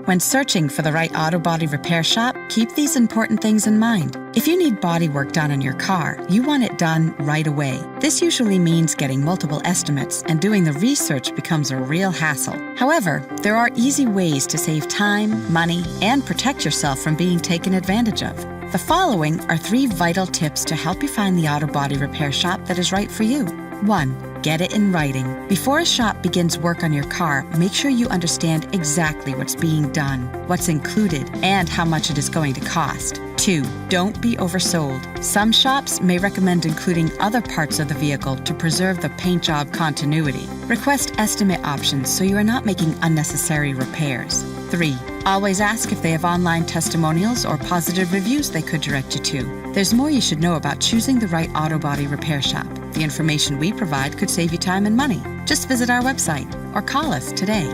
When searching for the right auto body repair shop, keep these important things in mind. If you need body work done on your car, you want it done right away. This usually means getting multiple estimates, and doing the research becomes a real hassle. However, there are easy ways to save time, money, and protect yourself from being taken advantage of. The following are 3 vital tips to help you find the auto body repair shop that is right for you. 1. Get it in writing. Before a shop begins work on your car, make sure you understand exactly what's being done, what's included, and how much it is going to cost. 2. Don't be oversold. Some shops may recommend including other parts of the vehicle to preserve the paint job continuity. Request estimate options so you are not making unnecessary repairs. 3. Always ask if they have online testimonials or positive reviews they could direct you to. There's more you should know about choosing the right auto body repair shop. The information we provide could save you time and money. Just visit our website or call us today.